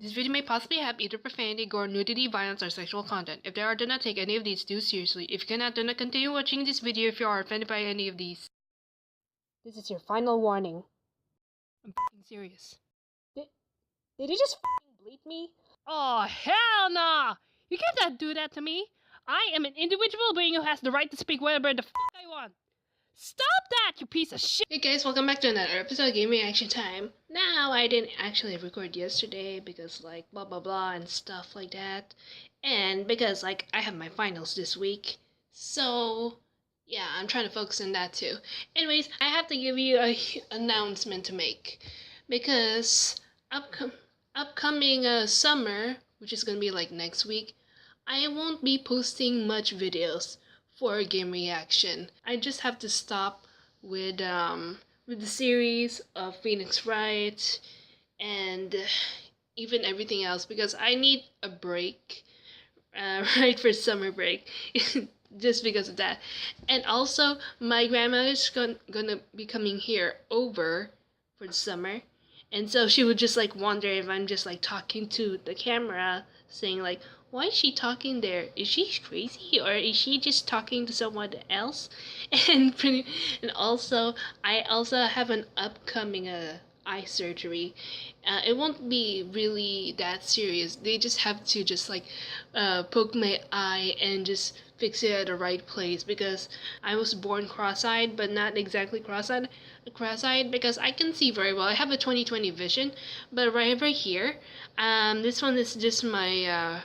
This video may possibly have either profanity, gore, nudity, violence, or sexual content. If there are, do not take any of these too seriously. If you cannot, do not continue watching this video if you are offended by any of these. This is your final warning. I'm f***ing serious. Did he just f***ing bleep me? Oh, hell nah! You cannot do that to me! I am an individual being who has the right to speak whatever the f*** I want! Stop that, you piece of shit! Hey guys, welcome back to another episode of Game Reaction Time. Now, I didn't actually record yesterday because like blah blah blah and stuff like that. And because like I have my finals this week. So, yeah, I'm trying to focus on that too. Anyways, I have to give you a announcement to make. Because upcoming summer, which is gonna be like next week, I won't be posting much videos for game reaction. I just have to stop with the series of Phoenix Wright and even everything else because I need a break right for summer break just because of that. And also my grandmother's gonna be coming here over for the summer, and so she would just like wonder if I'm just like talking to the camera saying like, why is she talking there? Is she crazy or is she just talking to someone else? And also, I also have an upcoming eye surgery. It won't be really that serious. They just have to just like poke my eye and just fix it at the right place because I was born cross-eyed, but not exactly cross-eyed because I can see very well. I have a 20/20 vision, but right over here, this one is just my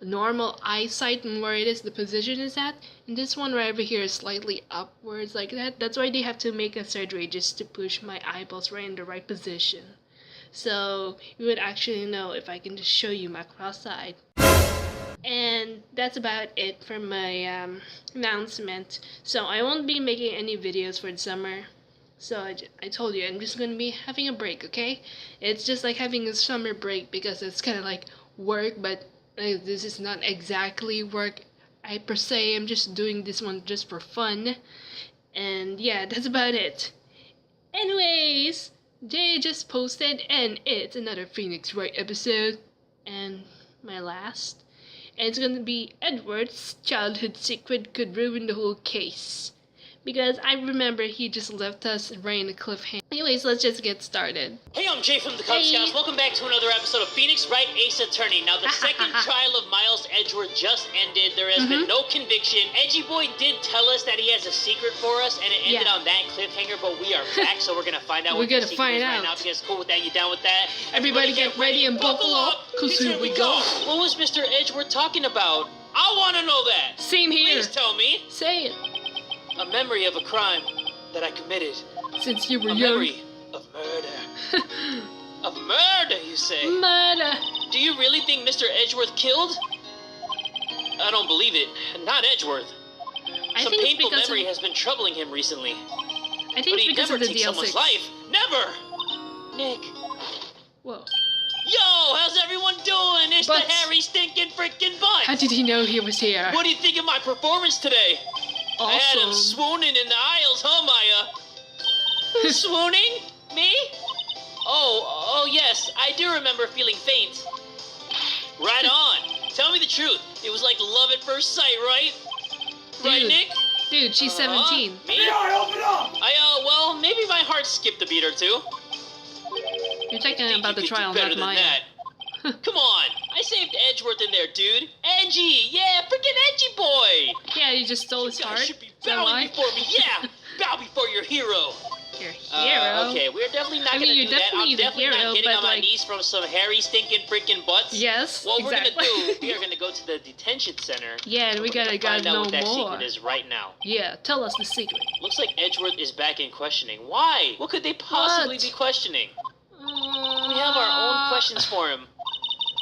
normal eyesight and where it is the position is at, and this one right over here is slightly upwards like that. That's why they have to make a surgery just to push my eyeballs right in the right position, so you would actually know if I can just show you my cross-eyed. And that's about it for my announcement. So I won't be making any videos for the summer. So I told you I'm just gonna be having a break, okay? It's just like having a summer break because it's kind of like work, but this is not exactly work per se. I'm just doing this one just for fun. And yeah, that's about it. Anyways, Jay just posted and it's another Phoenix Wright episode. And my last. And it's gonna be Edward's childhood secret could ruin the whole case. Because I remember he just left us right in a cliffhanger. Anyways, let's just get started. Hey, I'm Jay from the Kubz. Welcome back to another episode of Phoenix Wright Ace Attorney. Now, the second trial of Miles Edgeworth just ended. There has been no conviction. Edgy Boy did tell us that he has a secret for us, and it ended on that cliffhanger, but we are back, so we're gonna find out what the secret is right now. If you guys are cool with that, you down with that? Everybody get ready and buckle up, because here we go. What was Mr. Edgeworth talking about? I want to know that. Same here. Please tell me. Say it. A memory of a crime that I committed. Since you were young. A memory of murder. Of murder, you say? Murder. Do you really think Mr. Edgeworth killed? I don't believe it. Not Edgeworth. Some painful memory has been troubling him recently. I think it's because of the DLC. Someone's life. Never. Nick. Whoa. Yo, how's everyone doing? It's the hairy stinking freaking butt. How did he know he was here? What do you think of my performance today? Awesome. I had him swooning in the aisles, huh, Maya? Swooning? Me? Oh, yes. I do remember feeling faint. Right on. Tell me the truth. It was like love at first sight, right? Dude. Right, Nick? Dude, she's 17. Me? Yeah, open up! Well, maybe my heart skipped a beat or two. You're talking about the trial, not Maya. Come on, I saved Edgeworth in there, dude. Edgy, yeah, freaking Edgy Boy. Yeah, you just stole his heart. You should be bowing before me, yeah. Bow before your hero. Your hero? Okay, we're definitely not gonna do that. I'm definitely not getting on my knees from some hairy, stinking, freaking butts. Yes, what we're gonna do, we are gonna go to the detention center. Yeah, and we gotta find out know what that more. secret is right now. Yeah, tell us the secret. Looks like Edgeworth is back in questioning. Why? What could they possibly be questioning? We have our own questions for him.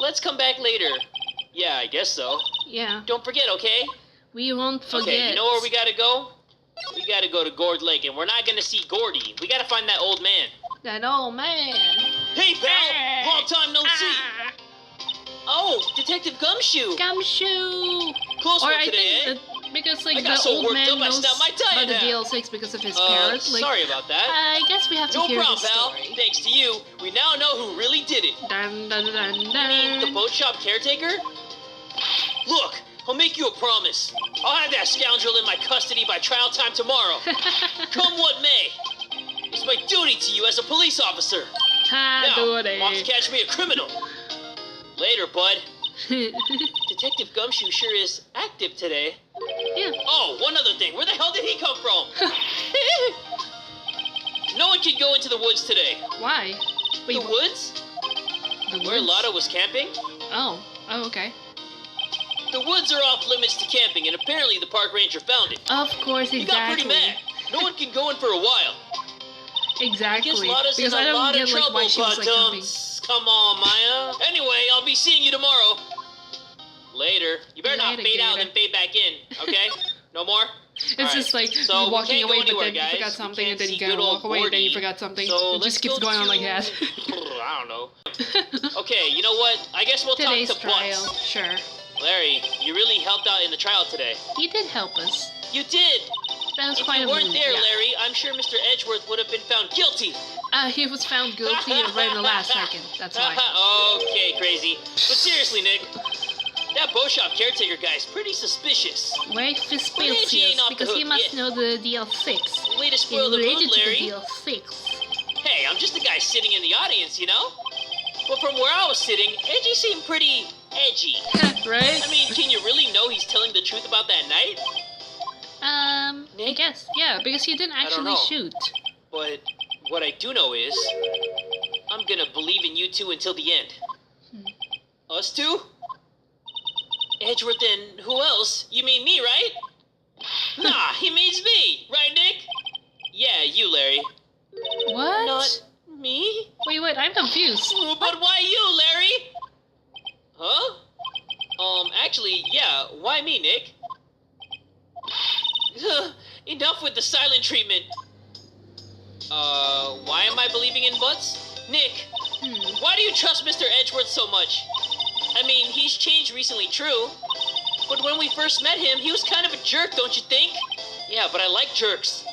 Let's come back later. Yeah, I guess so. Yeah. Don't forget, okay? We won't forget. Okay, you know where we gotta go? We gotta go to Gord Lake, and we're not gonna see Gordy. We gotta find that old man. That old man. Hey, pal! Long time no see! Oh, Detective Gumshoe! Gumshoe! Close one today, eh? Because like I got the so old worked man up I knows snapped my tie about in the half. DL6 because of his parrot. Like, sorry about that. I guess we have to No hear problem, the pal. story. Thanks to you, we now know who really did it. Dun, dun, dun, You mean the dun. boat shop caretaker? Look, I'll make you a promise. I'll have that scoundrel in my custody by trial time tomorrow. Come what may. It's my duty to you as a police officer. Ha, do Now, want to it. catch me a criminal? Later, bud. Detective Gumshoe sure is active today. Yeah. Oh, one other thing. Where the hell did he come from? No one can go into the woods today. Why? Wait, The woods? the Where woods? Lotta was camping? Oh, okay. The woods are off limits to camping, and apparently the park ranger found it. Of course, He got pretty exactly. mad. No one can go in for a while. Exactly. Guess Lotta's Because in I a don't lot get of like trouble, why she was like jumping. Come on, Maya. Anyway, I'll be seeing you tomorrow. Later. You better not Later, fade out Gator. and fade back in, okay? No more? It's just like So we walking can't go away, but anywhere, then you guys. forgot We something, can't and then you see gotta good walk old away, then you Gordy. forgot something. So It let's just keeps go going on to- like that. I don't know. Okay, you know what? I guess we'll Today's talk to trial, Butts. sure. Larry, you really helped out in the trial today. He did help us. You did! That was If quite you a weren't move, there, yeah. Larry, I'm sure Mr. Edgeworth would have been found guilty. He was found guilty right in the last second. That's why. Okay, crazy. But seriously, Nick, that bow shop caretaker guy's pretty suspicious. Wait, Edgey suspicious, ain't off the because he hook must yet. know the DL6. Way to He's spoil the mood, related to Larry. the DL6. Hey, I'm just the guy sitting in the audience, you know? But from where I was sitting, Edgey seemed pretty edgy. Right? I mean, can you really know he's telling the truth about that night? I Nick? guess, yeah, because he didn't don't actually know. shoot. But what I do know is, I'm gonna believe in you two until the end. Us two? Edgeworth and who else? You mean me, right? Nah, he means me, right, Nick? Yeah, you, Larry. What? Not me? Wait, I'm confused. But why you, Larry? Huh? Actually, yeah, why me, Nick? Enough with the silent treatment. Why am I believing in Butts? Nick, why do you trust Mr. Edgeworth so much? I mean, he's changed recently, true. But when we first met him, he was kind of a jerk, don't you think? Yeah, but I like jerks.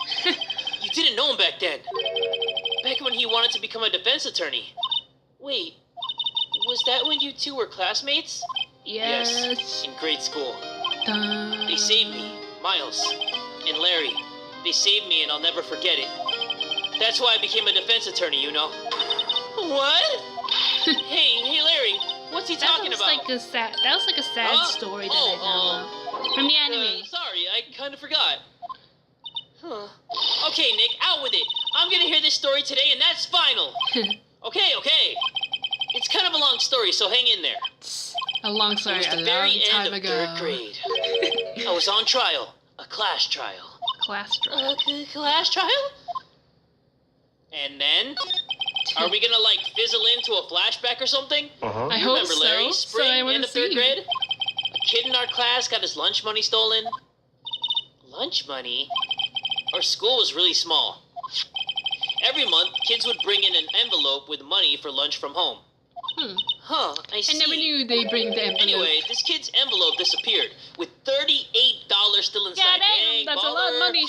You didn't know him back then. Back when he wanted to become a defense attorney. Wait, was that when you two were classmates? Yes. In grade school. Dun. They saved me, Miles, and Larry. They saved me and I'll never forget it. That's why I became a defense attorney, you know. What? hey, Larry, what's he talking about? That was like a sad Huh? story that I know of. From the anime. Sorry, I kind of forgot. Huh. Okay, Nick, out with it. I'm gonna hear this story today, and that's final. Okay. It's kind of a long story, so hang in there. A long It story, was a the long very end time of ago. 3rd grade. I was on trial, a class trial. Class trial. Class trial? And then, are we gonna like fizzle into a flashback or something? I You hope remember so. Larry, So spring, I want end to of 3rd see. grade? A kid in our class got his lunch money stolen. Lunch money? Our school was really small. Every month, kids would bring in an envelope with money for lunch from home. Huh, I see. I never knew they bring the envelope. Anyway, this kid's envelope disappeared with $38 still inside. Yeah, damn, Dang, that's a lot of baller. money.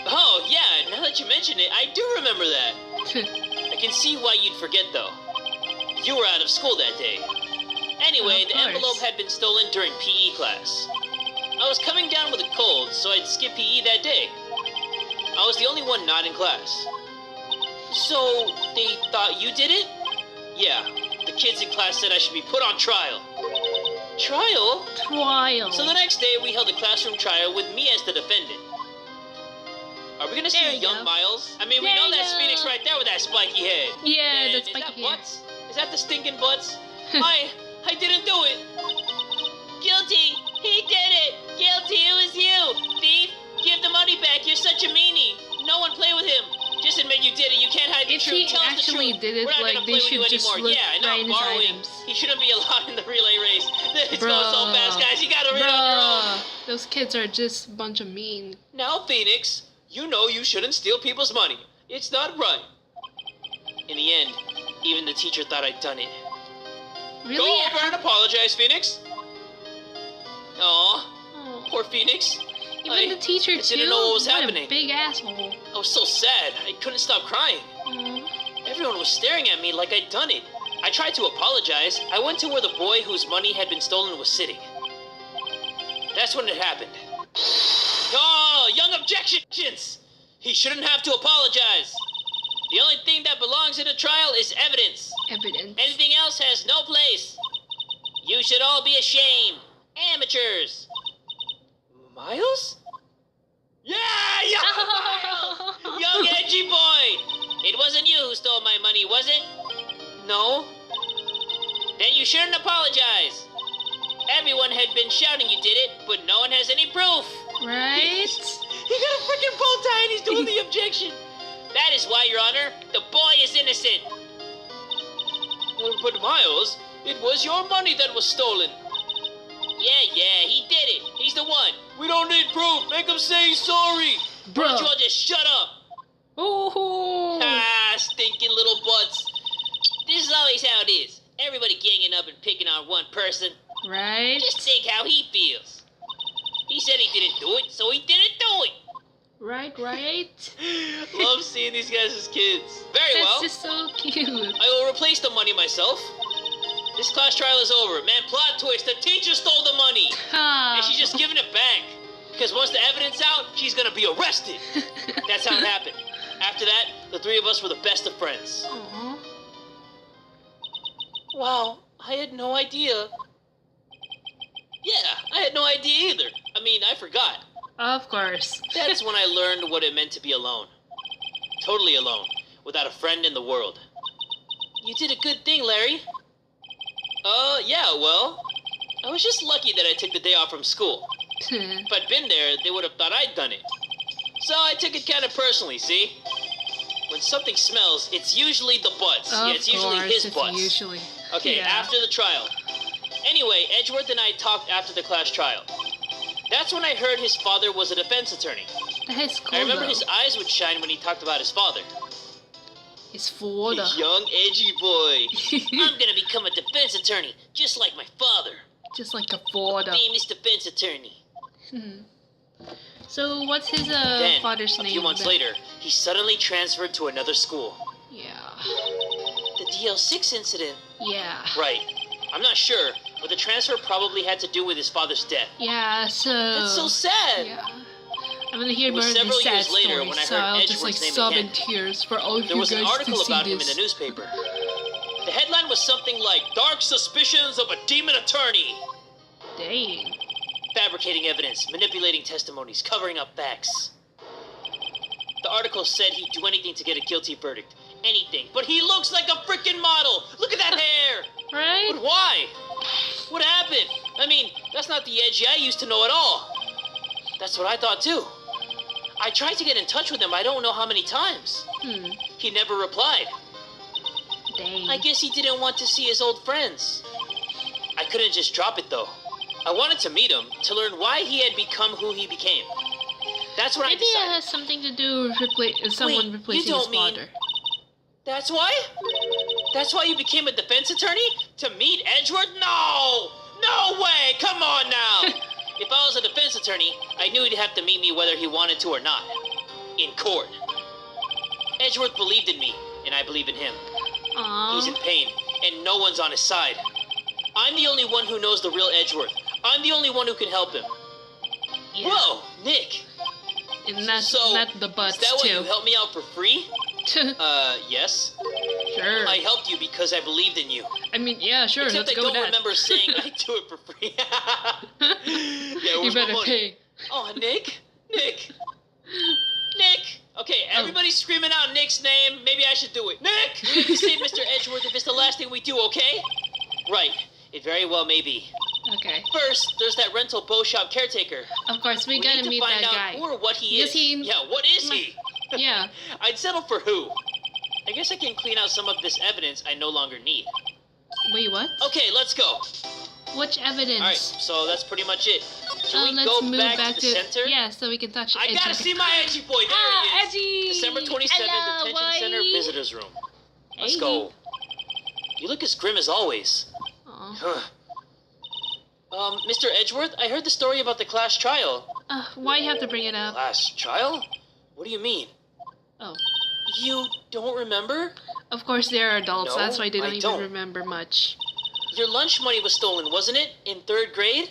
Oh, yeah, now that you mention it, I do remember that. I can see why you'd forget, though. You were out of school that day. Anyway, Of the course. envelope had been stolen during PE class. I was coming down with a cold, so I'd skip PE that day. I was the only one not in class. So, they thought you did it? Yeah, the kids in class said I should be put on trial. Trial? Trial. So the next day, we held a classroom trial with me as the defendant. Are we gonna There see you young go. Miles? I mean, we There know you that's go. Phoenix right there with that spiky head. Yeah, And that's spiky Is that hair. Butts? Is that the stinking Butts? I didn't do it. Guilty. He did it. Guilty. It was you. Thief. Give the money back. You're such a meanie. No one play with him. Just admit you did it. You can't hide the If truth. he Tell us the actually truth. did it, We're not like, gonna they play with you should just anymore. look Yeah, I know. right in his Borrowing. items. He shouldn't be allowed in the relay race. It's going so Bruh. fast, guys. You gotta read on your own. Bruh, those kids are just a bunch of mean. Now, Phoenix, you know you shouldn't steal people's money. It's not right. In the end, even the teacher thought I'd done it. Really? Go over and apologize, Phoenix. Aw, Oh. Poor Phoenix. Even the teacher, too? Didn't know what was What happening. a big asshole. I was so sad. I couldn't stop crying. Everyone was staring at me like I'd done it. I tried to apologize. I went to where the boy whose money had been stolen was sitting. That's when it happened. Oh, young objections! He shouldn't have to apologize. The only thing that belongs in a trial is evidence. Evidence. Anything else has no place. You should all be ashamed. Amateurs. Miles? Yeah, young Miles! Young edgy boy! It wasn't you who stole my money, was it? No. Then you shouldn't apologize. Everyone had been shouting you did it, but no one has any proof. Right? He got a freaking bow tie and he's doing the objection. That is why, Your Honor, the boy is innocent. But Miles, it was your money that was stolen. Yeah, he did it. He's the one. We don't need proof. Make him say he's sorry. Bro. Why don't you all just shut up? Oh. Ah, stinking little butts. This is always how it is. Everybody ganging up and picking on one person. Right? Just think how he feels. He said he didn't do it, so he didn't do it. Right. Love seeing these guys as kids. Very well. That's just so cute. I will replace the money myself. This class trial is over. Man, plot twist. The teacher stole the money. And she's just giving it back. Because once the evidence out, she's going to be arrested. That's how it happened. After that, the three of us were the best of friends. Aww. Wow, I had no idea. Yeah, I had no idea either. I mean, I forgot. Of course. That's when I learned what it meant to be alone. Totally alone, without a friend in the world. You did a good thing, Larry. Yeah, well, I was just lucky that I took the day off from school. If I'd been there, they would have thought I'd done it. So I took it kind of personally, see? When something smells, it's usually the butts. Yeah, it's usually his butts. Usually. Okay, Yeah. after the trial. Anyway, Edgeworth and I talked after the class trial. That's when I heard his father was a defense attorney. That's cool, I remember though. his eyes would shine when he talked about his father. His father. Young, edgy boy. I'm gonna become a defense attorney, just like my father. Just like a father. Famous defense attorney. So what's his Then, father's name? a few months later, he suddenly transferred to another school. Yeah. The DL6 incident. Yeah. Right. I'm not sure, but the transfer probably had to do with his father's death. Yeah, so... That's so sad. Yeah. I'm gonna hear It was more of several these sad years later stories, when I so heard I'll just like Edgeworth's name sob again. in tears for all of There you was guys an article to see about him in this. the newspaper. The headline was something like, "Dark suspicions of a demon attorney." Dang. Fabricating evidence, manipulating testimonies, covering up facts. The article said he'd do anything to get a guilty verdict. Anything. But he looks like a freaking model! Look at that hair! Right? But why? What happened? I mean, that's not the Edgey I used to know at all. That's what I thought too. I tried to get in touch with him I don't know how many times. He never replied. Dang. I guess he didn't want to see his old friends. I couldn't just drop it though. I wanted to meet him, to learn why he had become who he became. That's what I Maybe it decided. has something to do with someone Wait, replacing you his don't mean- father. That's why? That's why you became a defense attorney? To meet Edgeworth? No! No way! Come on now! If I was a defense attorney, I knew he'd have to meet me whether he wanted to or not. In court. Edgeworth believed in me, and I believe in him. He's in Aww. pain, and no one's on his side. I'm the only one who knows the real Edgeworth. I'm the only one who can help him. Yeah. Whoa, Nick! And not, So, not the butts, is that why too. you helped me out for free? Yes. Sure. I helped you because I believed in you. I mean, yeah, sure, Except let's I go don't with that. remember saying I do it for free. Yeah, You where's my better money? pay. Oh, Nick? Nick! Okay, everybody's screaming out Nick's name. Maybe I should do it. Nick! We have to save Mr. Edgeworth if it's the last thing we do, okay? Right. It very well may be. Okay. First, there's that rental bow shop caretaker. Of course, we need gotta to meet find that out guy. who or what he Is is. he- Yeah, what is he? Yeah. I'd settle for who. I guess I can clean out some of this evidence I no longer need. Wait, what? Okay, let's go. Which evidence? Alright, so that's pretty much it. Should we let's go move back to the center? Yeah, so we can touch I Edgey. gotta see my Edgy boy. There he is. Edgey! December 27th, Hello, Detention Center boy. Visitors Room. Let's Hey. go. You look as grim as always. Aw. Huh. Mr. Edgeworth, I heard the story about the class trial. Why you have to bring it up? Class trial? What do you mean? Oh. You don't remember? Of course, they're adults. No, That's why they don't I even don't. remember much. Your lunch money was stolen, wasn't it? In 3rd grade?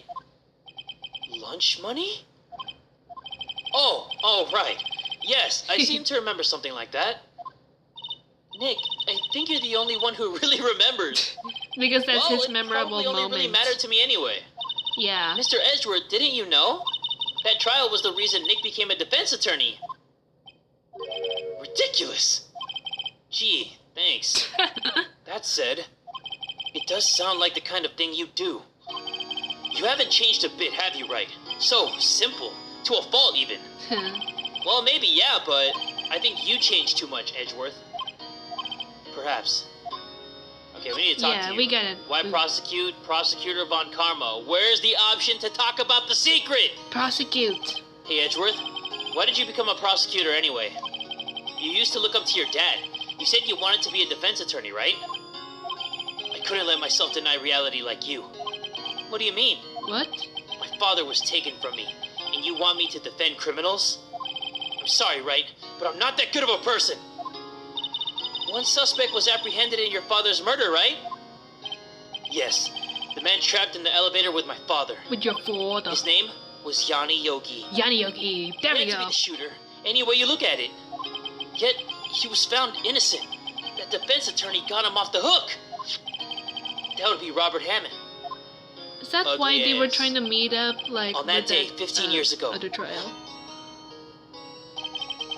Lunch money? Oh, right. Yes, I seem to remember something like that. Nick, I think you're the only one who really remembers. Because that's his memorable it probably only really mattered to me anyway. Yeah. Mr. Edgeworth, didn't you know? That trial was the reason Nick became a defense attorney. Ridiculous. Gee, thanks. That said, it does sound like the kind of thing you do. You haven't changed a bit, have you, Wright? So simple. To a fault, even. Well, maybe, yeah, but I think you changed too much, Edgeworth. Perhaps. Okay, we need to talk to you. Yeah, we got it. Why prosecute Prosecutor Von Karma? Where's the option to talk about the secret? Prosecute. Hey, Edgeworth, why did you become a prosecutor anyway? You used to look up to your dad. You said you wanted to be a defense attorney, right? I couldn't let myself deny reality like you. What do you mean? What? My father was taken from me, and you want me to defend criminals? I'm sorry, Wright, but I'm not that good of a person. One suspect was apprehended in your father's murder, right? Yes, the man trapped in the elevator with my father. With your father. His name was Yanni Yogi. Yanni Yogi. There we He had to go. be the shooter, any way you look at it. Yet, he was found innocent. That defense attorney got him off the hook. That would be Robert Hammond. Is that Ugly why they were ass. trying to meet up, like, On that with day, 15 years ago. Other trial?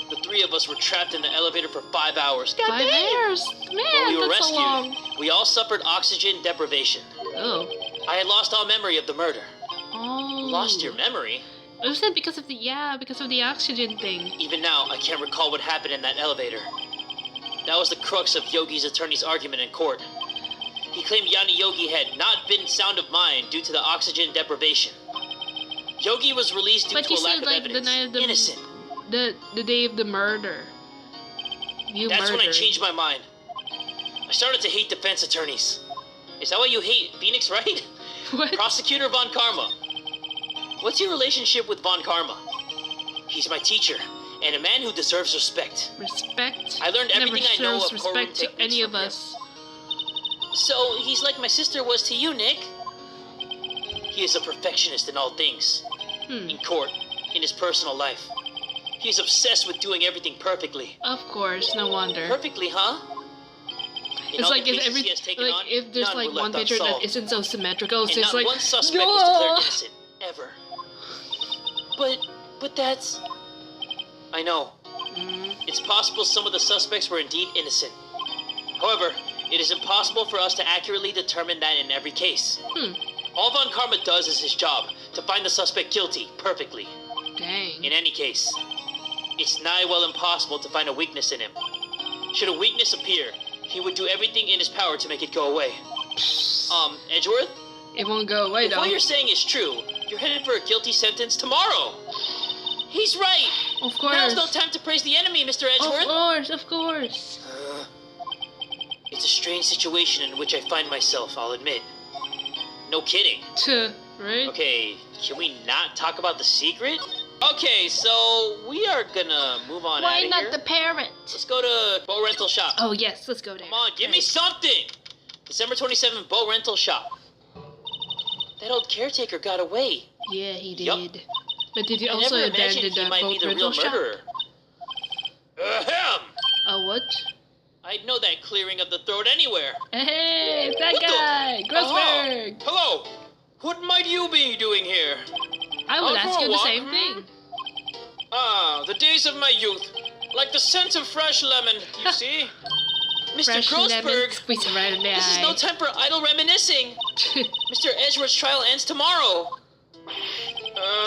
The 3 of us were trapped in the elevator for 5 hours. 5 hours? When Man, we were that's rescued, so long. we all suffered oxygen deprivation. Oh. I had lost all memory of the murder. Oh. Lost your memory? Was that because of the oxygen thing? Even now, I can't recall what happened in that elevator. That was the crux of Yogi's attorney's argument in court. He claimed Yanni Yogi had not been sound of mind due to the oxygen deprivation. Yogi was released due But to you a lack said, of like, evidence. the night of the... Innocent. The day of the murder. That's when I changed my mind. I started to hate defense attorneys. Is that why you hate Phoenix, Wright? What? Prosecutor Von Karma. What's your relationship with Von Karma? He's my teacher, and a man who deserves respect. Respect? I learned everything I know Never of shows courtroom respect to techniques any from of him. us. So, he's like my sister was to you, Nick. He is a perfectionist in all things. In court, in his personal life. He is obsessed with doing everything perfectly. Of course, no wonder. Perfectly, huh? In It's all like the if cases he has taken on, if there's none like were one left picture that unsolved. isn't so symmetrical, it's And just not like one suspect was declared innocent, ever. But that's... I know. It's possible some of the suspects were indeed innocent. However, it is impossible for us to accurately determine that in every case. All Von Karma does is his job, to find the suspect guilty, perfectly. Dang. In any case, it's nigh well impossible to find a weakness in him. Should a weakness appear, he would do everything in his power to make it go away. Edgeworth? It won't go away If though. what you're saying is true, you're headed for a guilty sentence tomorrow. He's right. Of course. Now's no time to praise the enemy, Mr. Edgeworth. Of course. It's a strange situation in which I find myself, I'll admit. No kidding. Right? Okay, can we not talk about the secret? Okay, so we are gonna move on Why out of not here. the parrot? Let's go to boat rental shop. Oh yes, let's go there. Come on, give me something! December 27th, boat rental shop. That old caretaker got away. Yeah, he did. Yup. But did he I also never abandon imagined he the might be boat the rental real shop? murderer. Ahem! What? I'd know that clearing of the throat anywhere. Hey, that What the- guy! Grossberg! Hello! What might you be doing here? I would Out ask for a you the walk, same thing. Ah, the days of my youth. Like the scent of fresh lemon, you see? Mr. Fresh lemon, Grossberg, squeeze it right in the this is eye. no time for idle reminiscing. Mr. Edgeworth's trial ends tomorrow.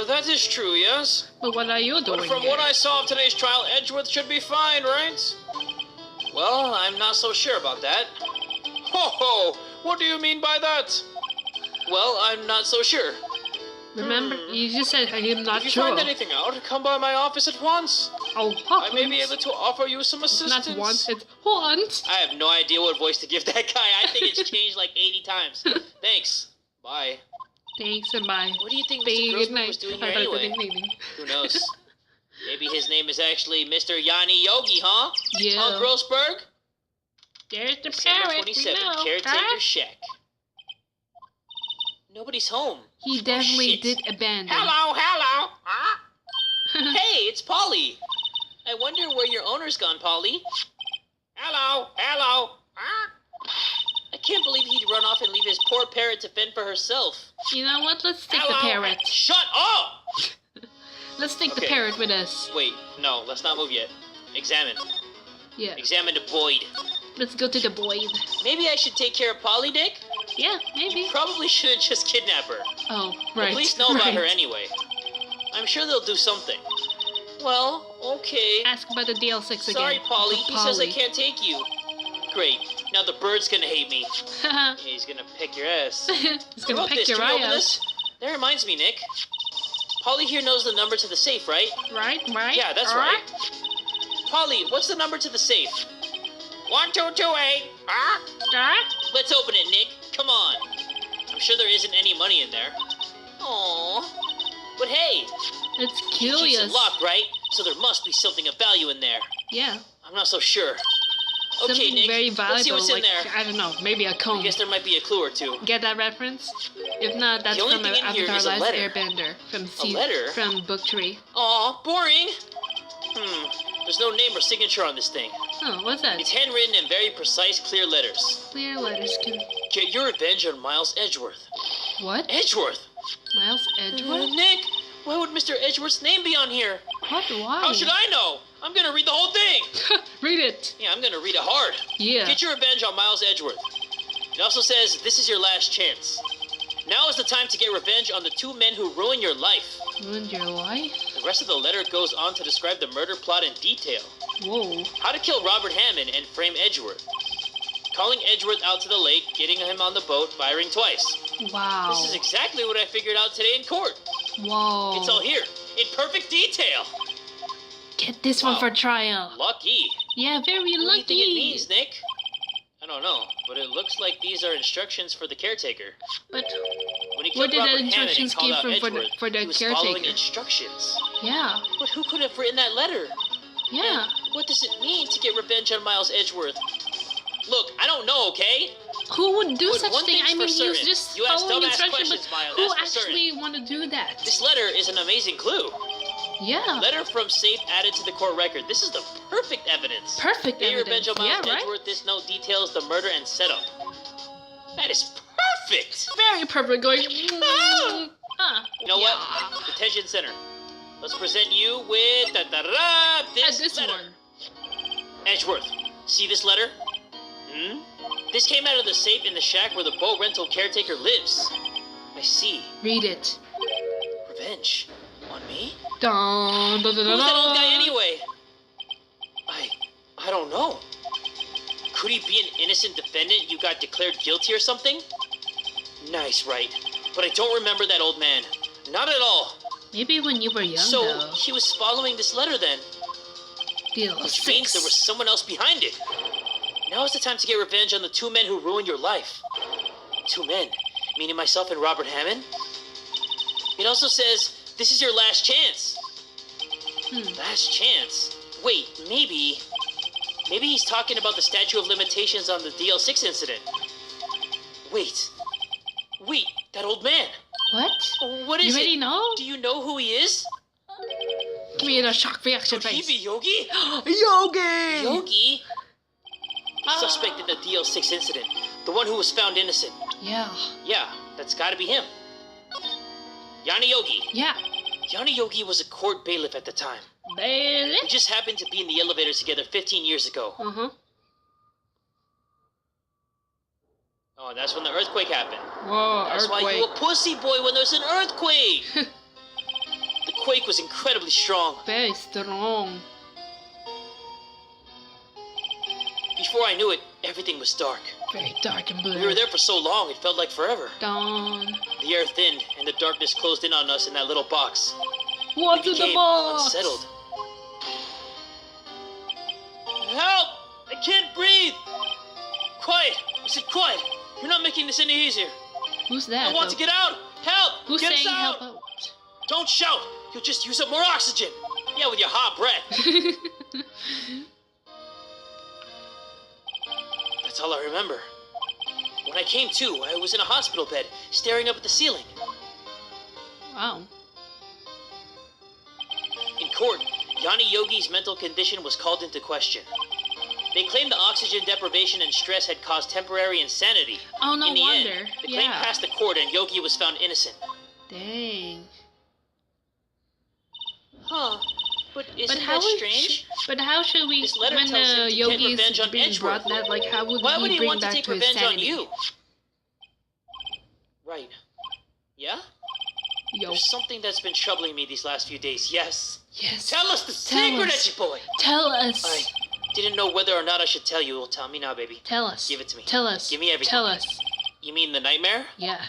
That is true, yes? But what are you doing But from here? what I saw of today's trial, Edgeworth should be fine, right? Well, I'm not so sure about that. Ho ho! What do you mean by that? Well, I'm not so sure. Remember, you just said I'm not If you sure. find anything out, come by my office at once. Oh, I may be able to offer you some assistance. Not once, it's once. I have no idea what voice to give that guy. I think it's changed like 80 times. Thanks. Bye. Thanks and bye. What do you think Bye, Mr. good Grossman night. was doing here anyway? Who knows? Maybe his name is actually Mr. Yanni Yogi, huh? Yeah. Huh, Grossberg? There's the December parrot. 27, We know. caretaker shack. Nobody's home. He definitely shit. did abandon. Hello. Huh? Hey, it's Polly. I wonder where your owner's gone, Polly. Hello. Huh? I can't believe he'd run off and leave his poor parrot to fend for herself. You know what? Let's take the parrot. Shut up! Let's take the Okay. parrot with us. Wait, no, let's not move yet. Examine. Yeah. Examine the void. Let's go to the void. Maybe I should take care of Polly, Dick? Yeah, maybe. Probably shouldn't just kidnap her. Oh, The right. police know about right. her anyway. I'm sure they'll do something. Well, okay. Ask about the DL6 again. Sorry, Polly. For He says I can't take you. Great. Now the bird's gonna hate me. He's gonna pick your ass. He's gonna Who wrote pick this? your Can we eye open out. this? That reminds me, Nick. Polly here knows the number to the safe, right? Right? Yeah, that's right. Polly, what's the number to the safe? 1228. Let's open it, Nick. Come on. I'm sure there isn't any money in there. Aww. But hey, It's keeps curious. it locked, right? So there must be something of value in there. Yeah. I'm not so sure. Okay, Something Nick, very valuable. let's see what's like, in there. I don't know, maybe a comb. I guess there might be a clue or two. Get that reference? If not, that's The only from thing in here Avatar is a Last letter. Airbender. From letter? From book 3. Aw, boring. There's no name or signature on this thing. Oh, what's that? It's handwritten in very precise, clear letters. Clear letters can... Get your revenge on Miles Edgeworth. What? Edgeworth? Miles Edgeworth? Nick, why would Mr. Edgeworth's name be on here? What? Why? How should I know? I'm gonna read the whole thing. Read it. Yeah, I'm gonna read it hard. Yeah. Get your revenge on Miles Edgeworth. It also says, this is your last chance. Now is the time to get revenge on the two men who ruined your life. Ruined your life? The rest of the letter goes on to describe the murder plot in detail. Whoa. How to kill Robert Hammond and frame Edgeworth. Calling Edgeworth out to the lake, getting him on the boat, firing twice. Wow. This is exactly what I figured out today in court. Whoa. It's all here, in perfect detail. Get this one Wow. for trial. Lucky. Yeah, very What do you lucky. think it means, Nick? I don't know, but it looks like these are instructions for the caretaker. But When he where killed did Robert the Hammond and instructions called came out from Edgeworth, for the he was following caretaker? instructions. Yeah. But who could have written that letter? Yeah. And what does it mean to get revenge on Miles Edgeworth? Look, I don't know, okay? Who would do But such one thing? thing's I for mean, he's certain. just You ask following dumbass instructions, questions, but Miles, who that's for actually want to do that? This letter is an amazing clue. Yeah. Letter from safe added to the court record. This is the perfect evidence. Perfect Get your evidence. revenge on Miles Yeah, right? Edgeworth. This note details the murder and setup. That is perfect. Very perfect. Going. Ah! You know yeah. what? Detention center. Let's present you with This letter. one. Edgeworth, see this letter? This came out of the safe in the shack where the boat rental caretaker lives. I see. Read it. Revenge on me? Dun, dun, dun, Who's dun, that old guy dun. anyway? I don't know. Could he be an innocent defendant you got declared guilty or something? Nice, Wright. But I don't remember that old man. Not at all. Maybe when you were young, So though. he was following this letter then, Deal which means there was someone else behind it. Now is the time to get revenge on the two men who ruined your life. Two men, meaning myself and Robert Hammond. It also says, this is your last chance. Last chance? Wait, maybe he's talking about the statute of limitations on the DL6 incident. Wait, that old man. What? What is You already it? know? Do you know who he is? Give me a shock reaction Could he face. be Yogi? Yogi! Yogi? The suspect in the DL6 incident. The one who was found innocent. Yeah. Yeah, that's gotta be him. Yanni Yogi. Yeah. Yanni Yogi was a court bailiff at the time. Baby. We just happened to be in the elevator together 15 years ago. Uh-huh. Oh, that's when the earthquake happened. Whoa, That's why earthquake. you a pussy boy when there's an earthquake. The quake was incredibly strong. Very strong. Before I knew it, everything was dark. Very dark and blue. We were there for so long, it felt like forever. Dawn. The air thinned, and the darkness closed in on us in that little box. What's We in the became box? unsettled. Help! I can't breathe! Quiet! I said quiet! You're not making this any easier. Who's that? I want to get out! Help! Who's Get us saying out! help out? Don't shout! You'll just use up more oxygen! Yeah, with your hot breath. That's all I remember. When I came to, I was in a hospital bed, staring up at the ceiling. Wow. In court, Yanni Yogi's mental condition was called into question. They claimed the oxygen deprivation and stress had caused temporary insanity. Oh, no In the wonder. end, the claim passed the court and Yogi was found innocent. Dang. Huh. But isn't how that would strange? But how should we, This letter when tells him to get Yogi revenge is on being Edgeworth. brought that, like, how would Why would he he bring want to back take to his revenge on sanity? you? Right. Yeah? Yo. There's something that's been troubling me these last few days, yes. Yes. Tell us the secret, us. Edgy boy! Tell us. I didn't know whether or not I should tell you. Well, tell me now, baby. Tell us. Give it to me. Tell us. Give me everything. Tell us. You mean the nightmare? Yeah.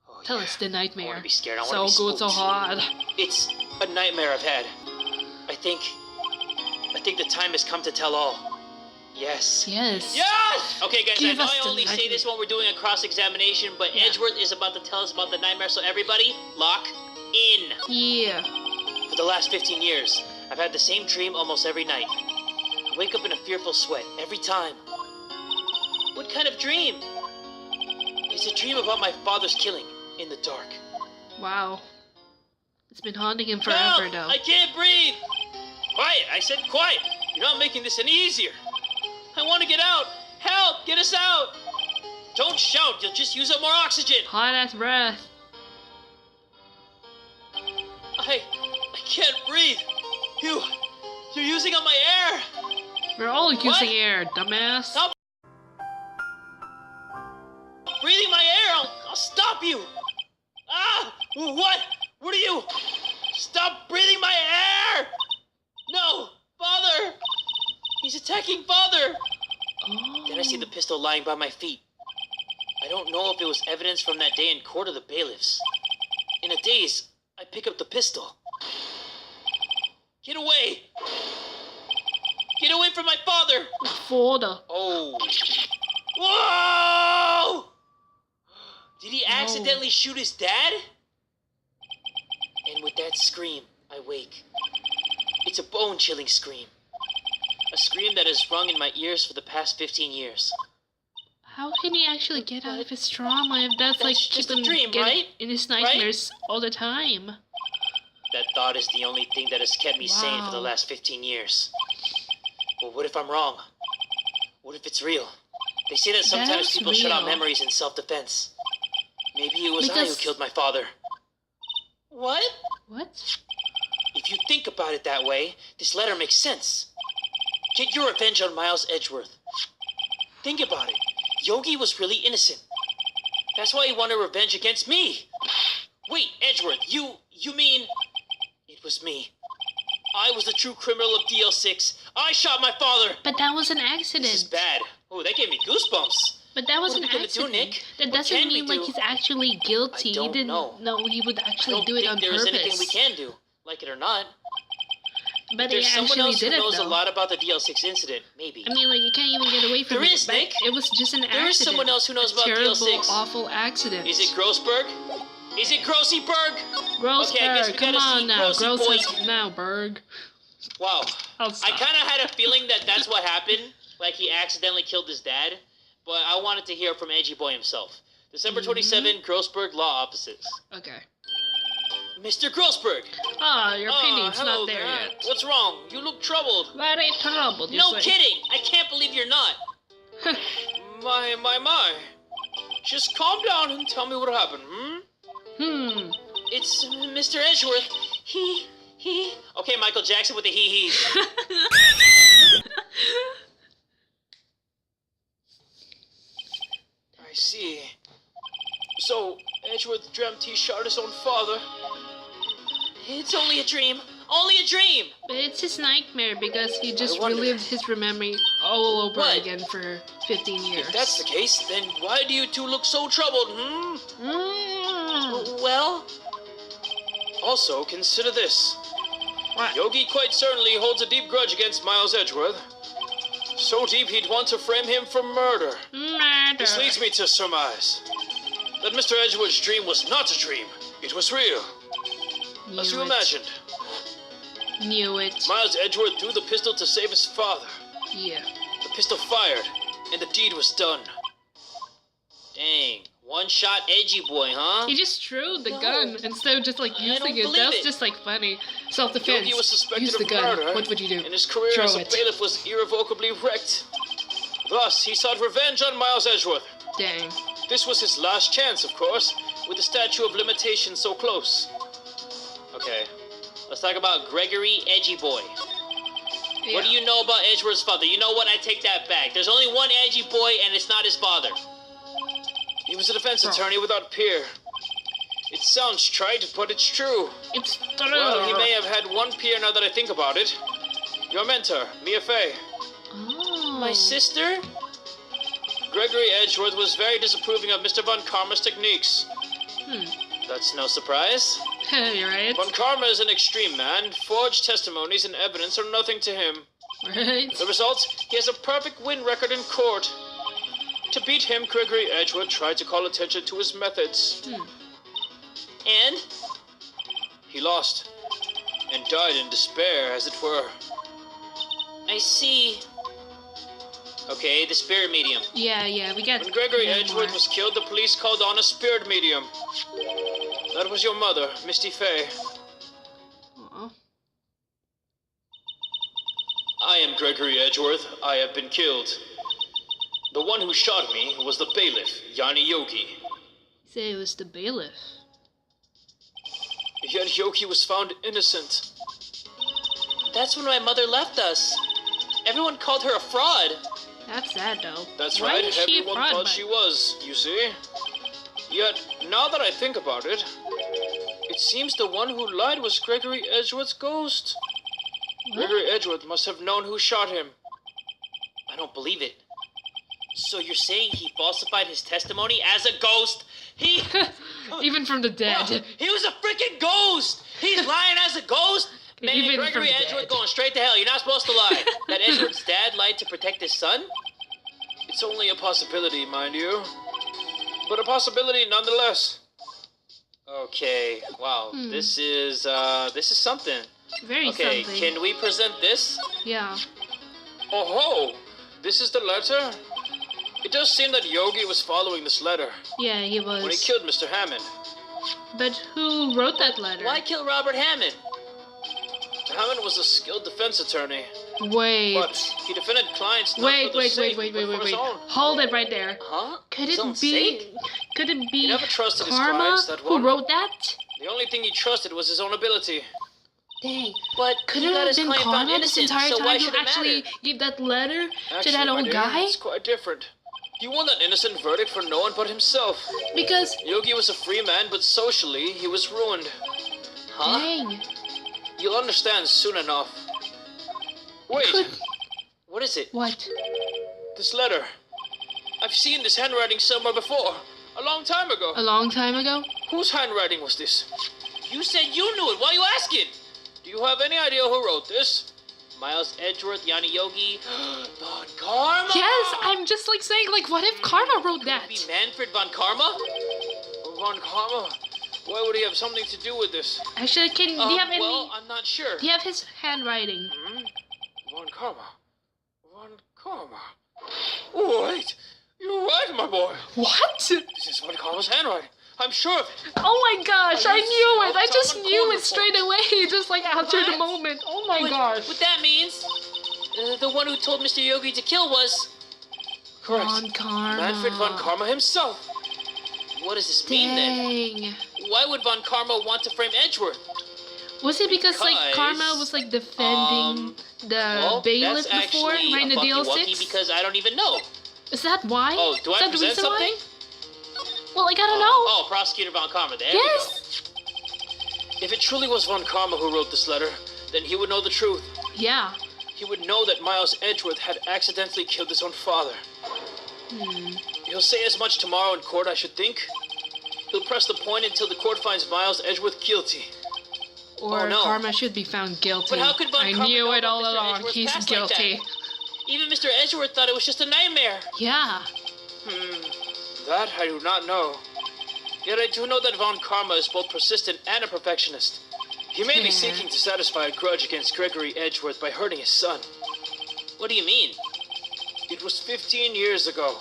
Oh, Tell yeah. us the I nightmare. want to be scared. I So want to be good, so spooked. hard. It's a nightmare I've had. I think the time has come to tell all. Yes. Yes. Yes! Okay, guys, Give I know us I the only say nightmare. this when we're doing a cross-examination, but Yeah. Edgeworth is about to tell us about the nightmare, so everybody, lock in. Yeah. For the last 15 years, I've had the same dream almost every night. I wake up in a fearful sweat every time. What kind of dream? It's a dream about my father's killing in the dark. Wow. It's been haunting him forever, Help! though. I can't breathe! Quiet! I said quiet! You're not making this any easier. I want to get out! Help! Get us out! Don't shout! You'll just use up more oxygen! Hot ass breath. I can't breathe! You're using up my air! We're all using What? air, dumbass. Stop breathing my air! I'll stop you! Ah! What? What are you? Stop breathing my air! No! Father! He's attacking Father! Oh. Then I see the pistol lying by my feet. I don't know if it was evidence from that day in court or the bailiffs. In a daze, I pick up the pistol. Get away! Get away from my father! Father. Oh. Whoa! Did he accidentally shoot his dad? And with that scream, I wake. It's a bone-chilling scream. A scream that has rung in my ears for the past 15 years. How can he actually get out of his trauma if that's like just a keep him dream, getting right? in his nightmares all the time? That thought is the only thing that has kept me sane for the Wow. last 15 years. But what if I'm wrong? What if it's real? They say that sometimes That's people shut out real. memories in self-defense. Maybe it was I who Because- killed my father. What? What? If you think about it that way, this letter makes sense. Get your revenge on Miles Edgeworth. Think about it. Yogi was really innocent. That's why he wanted revenge against me. Wait, Edgeworth, you mean... It was me. I was the true criminal of DL6. I shot my father. But that was an This is accident. bad. Oh, that gave me goosebumps. But that was What an are we gonna do, accident. Nick? That What doesn't can we mean like do? he's actually guilty. I don't He didn't know. know he would I actually don't do it think on there is purpose. anything we can do, like it or not. But he There's someone actually else who did it knows though. a lot about the DL6 incident, maybe. I mean, like you can't even get away from There it. is, but Nick. It was just an accident. There is someone else who knows A about terrible, DL6. awful accident. Is it Grossberg? Is it Grossyberg? Grossberg? Okay, I guess we Come gotta on see now, Grossy gross boy. is now, Berg. Wow. I'll I stop. kind of had a feeling that that's what happened. Like he accidentally killed his dad. But I wanted to hear from Edgy Boy himself. December 27, Grossberg Law Offices. Okay. Mr. Grossberg. Ah, your opinion's hello not there yet. What's wrong? You look troubled. Very troubled, you No say. kidding. I can't believe you're not. My. Just calm down and tell me what happened, It's Mr. Edgeworth. He. Okay, Michael Jackson with the he-he's. I see. So, Edgeworth dreamt he shot his own father. It's only a dream. Only a dream! But it's his nightmare because he just wonder. relived his memory all over What? again for 15 years. If that's the case, then why do you two look so troubled, Well? Also, consider this. What? Yogi quite certainly holds a deep grudge against Miles Edgeworth. So deep he'd want to frame him for murder. Murder. This leads me to surmise that Mr. Edgewood's dream was not a dream. It was real. As you imagined. Knew it. Miles Edgeworth threw the pistol to save his father. Yeah. The pistol fired, and the deed was done. Dang. One-shot Edgy boy, huh? He just threw the gun instead of just like using it. believe That was it. just like funny. Self-defense. Yogi was suspected Use the of gun. murder, What would you do? and his career Throw as a it. bailiff was irrevocably wrecked. Thus, he sought revenge on Miles Edgeworth. Dang. This was his last chance, of course, with the statute of limitations so close. Okay. Let's talk about Gregory Edgy boy. Yeah. What do you know about Edgeworth's father? You know what? I take that back. There's only one Edgy boy, and it's not his father. He was a defense attorney without peer. It sounds trite, but it's true. It's true. Well, he may have had one peer now that I think about it. Your mentor, Mia Fey. Oh. My sister? Gregory Edgeworth was very disapproving of Mr. Von Karma's techniques. That's no surprise. You're right. Von Karma is an extreme man. Forged testimonies and evidence are nothing to him. Right. The result, he has a perfect win record in court. To beat him, Gregory Edgeworth tried to call attention to his methods. And? He lost, and died in despair, as it were. I see. Okay, the spirit medium. Yeah, we got When Gregory one Edgeworth more. was killed, the police called on a spirit medium. That was your mother, Misty Fey. Aw. I am Gregory Edgeworth. I have been killed. The one who shot me was the bailiff, Yanni Yogi. Say it was the bailiff. Yet Yogi was found innocent. That's when my mother left us. Everyone called her a fraud. That's sad though. That's Why right, is she a everyone fraud, thought but- she was, you see. Yet, now that I think about it, it seems the one who lied was Gregory Edgeworth's ghost. What? Gregory Edgeworth must have known who shot him. I don't believe it. So you're saying he falsified his testimony as a ghost? He... Even from the dead. Bro, he was a freaking ghost! He's lying as a ghost? Man, Even from Gregory the Edgeworth dead. going straight to hell. You're not supposed to lie. That Edgeworth's dad lied to protect his son? It's only a possibility, mind you. But a possibility nonetheless. Okay, wow. This is something. Very Okay, something. can we present this? Yeah. Oh ho! This is the letter? It does seem that Yogi was following this letter Yeah, he was. when he killed Mr. Hammond. But who wrote that letter? Why kill Robert Hammond? Hammond was a skilled defense attorney, Wait. but he defended clients not Wait, for the wait, sake, wait, but wait, for wait, his wait. own. Hold it right there. Huh? Could His it own be? sake? Could it be He never trusted his Karma clients, that who one. wrote that? The only thing he trusted was his own ability. Dang, but Could he it got have his been client found Karma this innocent, entire so why time who should it actually matter? gave that letter to Actually, that my old dear, guy? it's quite different. He won that innocent verdict for no one but himself. Because, Yogi was a free man, but socially, he was ruined. Huh? dang. You'll understand soon enough. Wait, Could... What is it? What? this letter. I've seen this handwriting somewhere before. A long time ago. A long time ago? Whose handwriting was this? You said you knew it. Why are you asking? Do you have any idea who wrote this? Miles Edgeworth, Yanni Yogi, Von Karma. Yes, I'm just like saying, like, what if Karma wrote Could that? it be Manfred Von Karma? Von Karma? Why would he have something to do with this? Actually, do you have any... Well, I'm not sure. Do you have his handwriting? Von Karma. Von Karma. Oh, wait. You're right, my boy. What? This is Von Karma's handwriting. I'm sure of it. Oh my gosh, I used to knew see it. I all just Tom and knew Corner it straight away, just like after the What? moment. Oh my What- gosh. What that means? The one who told Mr. Yogi to kill was... Correct. Von Karma. Manfred Von Karma himself. What does this mean then? Dang. Why would Von Karma want to frame Edgeworth? Was it because like Because, Karma was like defending the Well, bailiff that's before, actually right in a the fucky-wucky DL6? because I don't even know. Is that why? Oh, do Is I that the present reason something? why? Well, like, I don't know. Oh, Prosecutor Von Karma. There we go. Yes. If it truly was Von Karma who wrote this letter, then he would know the truth. Yeah. He would know that Miles Edgeworth had accidentally killed his own father. He'll say as much tomorrow in court, I should think. He'll press the point until the court finds Miles Edgeworth guilty. Or no. Karma should be found guilty. But how could Von I Karma knew know it about all Mr. along. Edgeworth's He's past like guilty. that? Even Mr. Edgeworth thought it was just a nightmare. Yeah. That I do not know. I do know that Von Karma is both persistent and a perfectionist. He may be seeking to satisfy a grudge against Gregory Edgeworth by hurting his son. What do you mean? It was 15 years ago.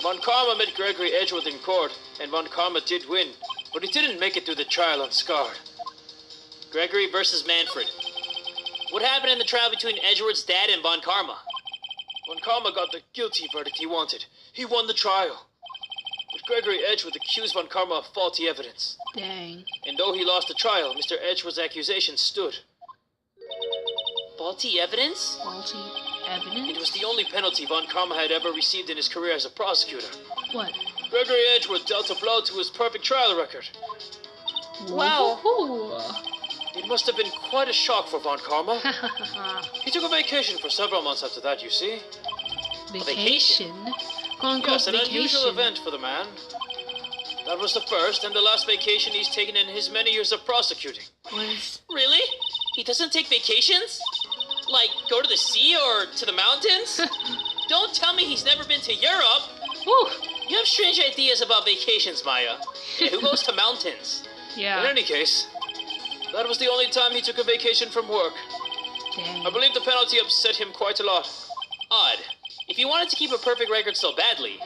Von Karma met Gregory Edgeworth in court, and Von Karma did win, but he didn't make it through the trial unscarred. Gregory versus Manfred. What happened in the trial between Edgeworth's dad and Von Karma? Von Karma got the guilty verdict he wanted. He won the trial. But Gregory Edgeworth accused Von Karma of faulty evidence. Dang. And though he lost the trial, Mr. Edgeworth's accusation stood. Faulty evidence? Faulty It evidence? was the only penalty Von Karma had ever received in his career as a prosecutor. What? Gregory Edgeworth dealt a blow to his perfect trial record. Wow. Woohoo. It must have been quite a shock for Von Karma. He took a vacation for several months after that, you see. Vacation? Quote unquote Yes, an unusual vacation. event for the man. That was the first and the last vacation he's taken in his many years of prosecuting. Was Really? He doesn't take vacations? Like, go to the sea or to the mountains? Don't tell me he's never been to Europe. Woo! You have strange ideas about vacations, Maya. Yeah, who goes to mountains? In Yeah. any case, that was the only time he took a vacation from work. Dang. I believe the penalty upset him quite a lot. Odd. If he wanted to keep a perfect record so badly,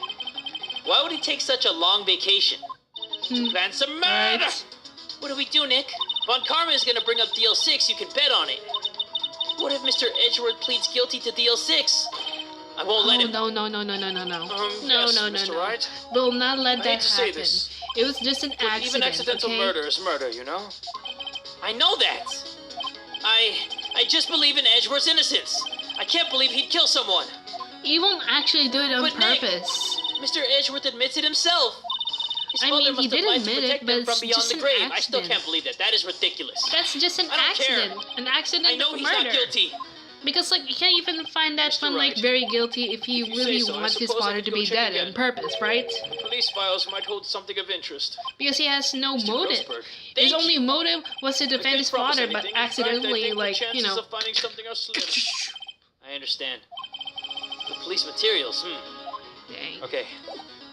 why would he take such a long vacation? To plan some murder! Right. What do we do, Nick? Von Karma is gonna bring up deal 6, you can bet on it. What if Mr. Edgeworth pleads guilty to deal 6? I won't let him. No. No, Yes, no, Mr. no. Wright. We'll not let I that hate to say happen. this, It was just an But accident, even accidental okay? murder is murder, you know? I know that. I just believe in Edgeworth's innocence. I can't believe he'd kill someone. He won't actually do it on But Nick- purpose. Mr. Edgeworth admits it himself. His I father mean, he must have did lied to admit it, protect but him from it's beyond just the an grave. I still accident. can't believe that. That is ridiculous. That's just an I don't care. accident. An accident I know of he's murder. not guilty. Because, like, you can't even find that Mr. one, like, Wright. very guilty if he If you really say so, I wants his suppose I father could to go be check dead again. on purpose, right? Police files might hold something of interest. Because he has no Mr. motive. Grossberg. His Thank only you. motive was to I defend can't his promise father, but anything. In fact, I accidentally, think the like, chances you know. of finding something are slim. I understand. The police materials, Dang. Okay.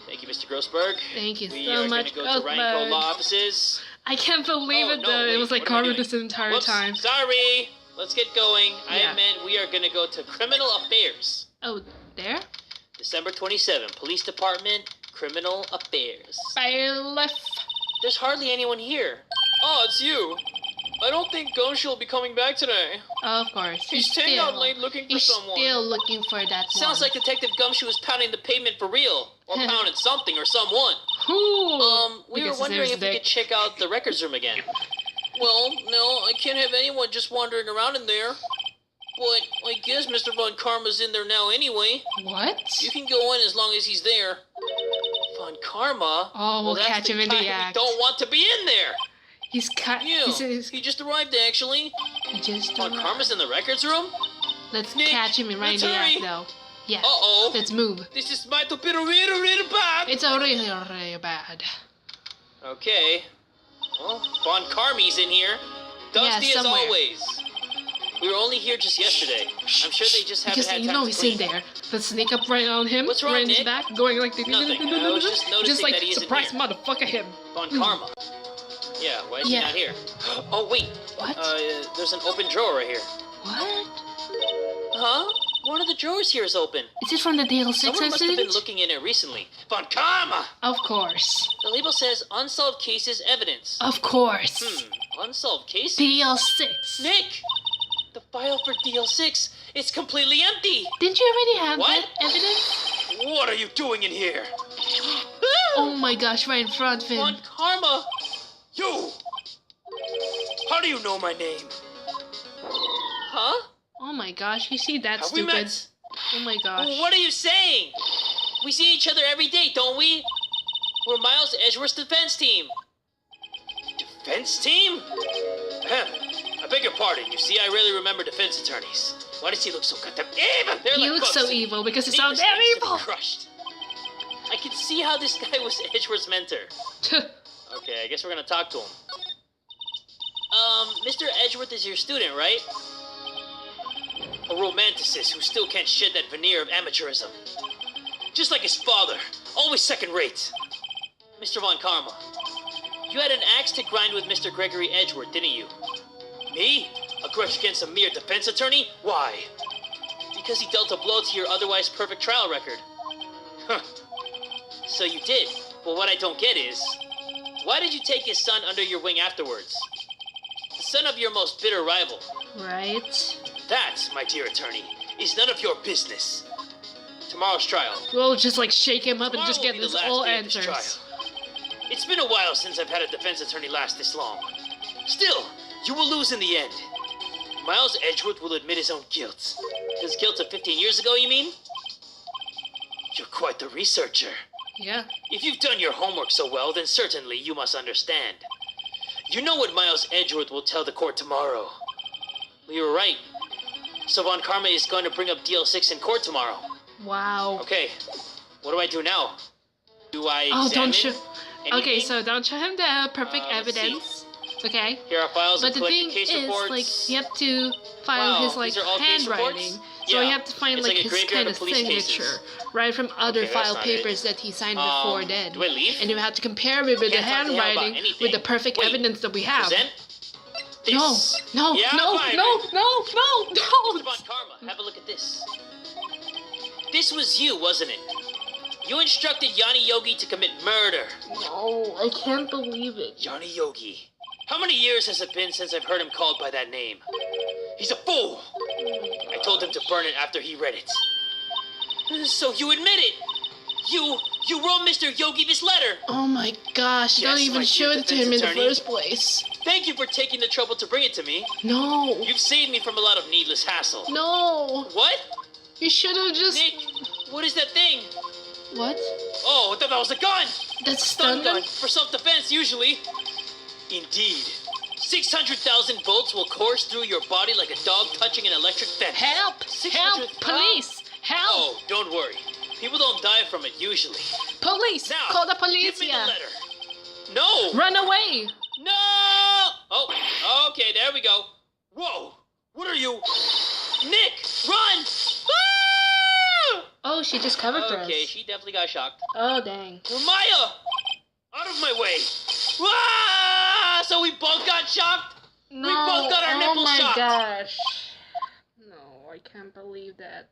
Thank you, Mr. Grossberg. Thank you We so are much, gonna go to Rheinco Grossberg. Law offices. I can't believe Oh, it no, though. It wait, was like what am I karma doing? this entire Whoops, time. sorry. Let's get going. Yeah. I meant we are gonna go to Criminal Affairs. Oh, there? December 27, Police Department, Criminal Affairs. Bailiff. There's hardly anyone here. Oh, it's you. I don't think Gumshoe will be coming back today. Of course. He's staying out late looking for He's someone. still looking for that Sounds one. like Detective Gumshoe is pounding the pavement for real. Or pounding something or someone. Who? We were Because wondering there's if we Dick. could check out the records room again. Well, no, I can't have anyone just wandering around in there. But I guess Mr. Von Karma's in there now anyway. What? You can go in as long as he's there. Von Karma? Oh, we'll that's catch him in the guy act. We don't want to be in there. He's cut. Yeah, He he just arrived actually. just. Von Karma's in the records room? Let's Nick, catch him right in let's the act, hurry. though. Yeah. Uh-oh. Let's move. This is might be really bad. It's already really bad. Okay. Well, Von Karmi's in here. Dusty Yeah, as somewhere. always. We were only here just yesterday. I'm sure they just haven't Because had you time know to he's clean. in there. Let's sneak up right on him. What's wrong, right in his Nick? back, going like Nothing. I was just noticing like that he isn't surprise here. motherfucker him. Von Karma. Yeah, why is he Yeah. not here? Oh, wait. What? There's an open drawer right here. What? Huh? One of the drawers here is open. Is it from the DLC Someone must have been incident? looking in it recently. Von Karma! Of course. The label says unsolved cases evidence. Of course. Unsolved cases? DL6. Nick! The file for DL6 is completely empty! Didn't you already have What? that evidence? What are you doing in here? Oh my gosh, right in front of him. Von Karma! You! How do you know my name? Huh? Oh my gosh, you see that Have we stupid? met? Oh my gosh. What are you saying? We see each other every day, don't we? We're Miles Edgeworth's defense team. Defense team? Ahem. I beg your pardon. You see, I rarely remember defense attorneys. Why does he look so goddamn evil? They're He like looks books. so evil because he's so Needless damn things to be evil. crushed. I can see how this guy was Edgeworth's mentor. Okay, I guess we're gonna talk to him. Mr. Edgeworth is your student, right? A romanticist who still can't shed that veneer of amateurism. Just like his father, always second rate. Mr. Von Karma, You had an axe to grind with Mr. Gregory Edgeworth, didn't you? Me? A grudge against a mere defense attorney? Why? Because he dealt a blow to your otherwise perfect trial record. Huh. So you did. But what I don't get is, why did you take his son under your wing afterwards? The son of your most bitter rival. Right. That, my dear attorney, is none of your business. Tomorrow's trial. We'll just like shake him up and Tomorrow just will get be the his last all day of this answers. trial. It's been a while since I've had a defense attorney last this long. Still, you will lose in the end. Miles Edgeworth will admit his own guilt. His guilt of 15 years ago, you mean? You're quite the researcher. Yeah. If you've done your homework so well, then certainly you must understand. You know what Miles Edgeworth will tell the court tomorrow. We were right. So Von Karma is going to bring up DL6 in court tomorrow. Wow. Okay, what do I do now? Do I Oh, examine don't show. anything? Okay, so don't show him the perfect Let's see. evidence. Okay. Here are files But of the collected thing case is, reports. like, you have to file Wow, his like these are all case handwriting. reports? So you Yeah, have to find it's like like a his graveyard kind of of police signature, cases. right from other Okay, that's file not papers that he signed before dead. Do I leave? And you have to compare it with the Can't talk to him about handwriting anything. with the perfect Wait, evidence that we have. Present? No, This. no, Yeah, no, fine. no, no, no, Mr. no. Von Karma, have a look at this. This was you, wasn't it? You instructed Yanni Yogi to commit murder. No, I can't believe it. Johnny Yogi. How many years has it been since I've heard him called by that name? He's a fool! I told him to burn it after he read it. So you admit it. You wrote Mr. Yogi this letter. Oh my gosh, Yes, don't even my show dear it to him in defense the attorney. first place. Thank you for taking the trouble to bring it to me. No, You've saved me from a lot of needless hassle. no. What? You should have just... Nick, what is that thing? What? Oh, I thought that was a gun! That's a Stun stun gun. gun? For self-defense, usually. Indeed. 600,000 volts will course through your body like a dog touching an electric fence. Help! 600 Help! Police! Help! Oh, don't worry. People don't die from it usually. Police! Now, Call the police Give me here! the letter. No! Run away! No! Oh, okay, there we go. Whoa! What are you? Nick, run! Ah! Oh, she just covered for us. Okay, she definitely got shocked. Oh, dang. Maya! Out of my way! Ah! So we both got shocked? No, both got our oh nipples my shocked. gosh. No, I can't believe that.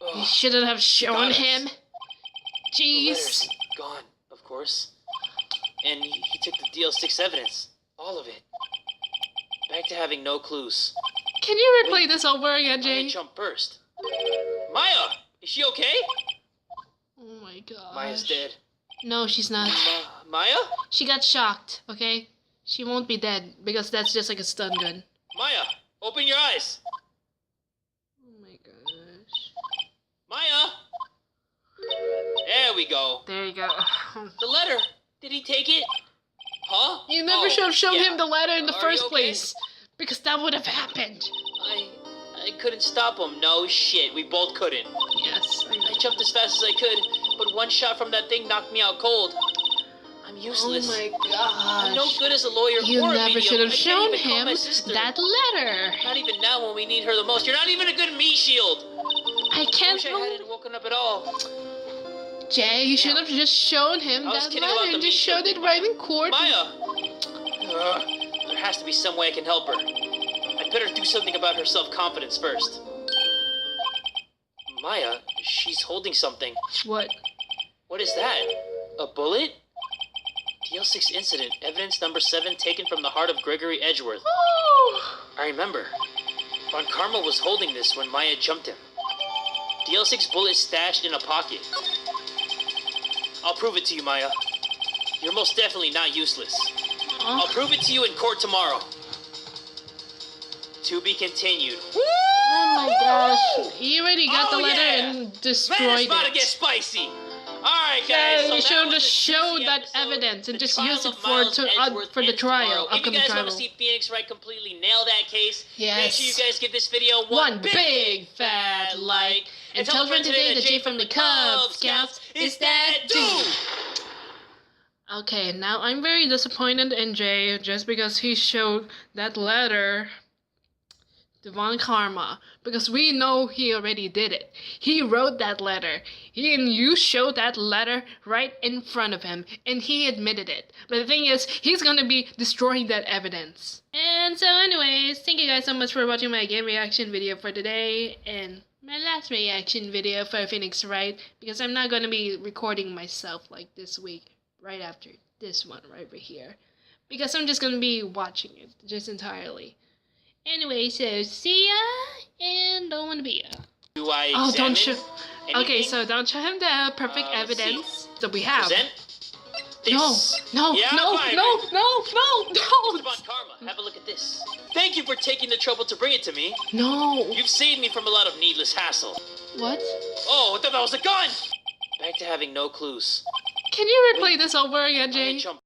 You Ugh, shouldn't have shown got us. him. the letter's Jeez. gone, of course. And he took the DL6 evidence. All of it. Back to having no clues. Can you replay this over again, Maya Jay? jumped first. Maya, is she okay? Oh my gosh. Maya's dead. No, she's not. Maya? She got shocked, okay? She won't be dead because that's just like a stun gun. Maya, open your eyes. Oh my gosh. Maya! There we go. There you go. The letter. Did he take it? Huh? You never Oh, should have shown yeah. him the letter in the Are first you okay? place. Because that would have happened. I couldn't stop him. No shit, we both couldn't. Yes. I jumped as fast as I could, but one shot from that thing knocked me out cold. I'm Oh useless. my I'm no gosh. good as a lawyer You or a never medium. should have I can't shown even call him my sister. that letter. Not even now when we need her the most. You're not even a good me shield. I I can't wish I believe... hadn't woken up at all. Jay, you should have just shown him I was that kidding about letter the and just meat showed shield. it right in court. Maya! There has to be some way I can help her. I'd better do something about her self-confidence first. Maya, she's holding something. What? What is that? A bullet? DL6 incident, evidence number 7 taken from the heart of Gregory Edgeworth. Oh! I remember. Von Karma was holding this when Maya jumped him. DL6 bullet stashed in a pocket. I'll prove it to you, Maya. You're most definitely not useless. I'll prove it to you in court tomorrow. To be continued. Oh my gosh. He already got the Oh, letter yeah. and Man, it's destroyed about to it. get spicy. Alright, guys. Yeah, so you that should have was just a showed juicy that episode. evidence and The just trial use it of Miles Edgeworth for the ends trial, tomorrow. If you upcoming guys trial. want to see Phoenix Wright completely nail that case, make Yes. sure you guys give this video One big fat like. And tell a friend today that Jay from the Kubz Scouts is that dude. Okay, now I'm very disappointed in Jay just because he showed that letter Devon Karma, because we know he already did it. He wrote that letter. And you showed that letter right in front of him, and he admitted it. But the thing is, he's gonna be destroying that evidence. And so anyways, thank you guys so much for watching my game reaction video for today, and my last reaction video for Phoenix Wright, because I'm not gonna be recording myself like this week, right after this one right over here. Because I'm just gonna be watching it, just entirely. Anyway, so see ya, and don't wanna be ya. Do I Oh, don't show. anything? Okay, so don't show him the perfect evidence that we have. Present No, this. no, Yeah, no, fine. no, no, no, Devon no, Karma, have a look at this. Thank you for taking the trouble to bring it to me. no. You've saved me from a lot of needless hassle. What? Oh, I thought that was a gun! Back to having no clues. Can you replay this over again, I Jay? ain't jump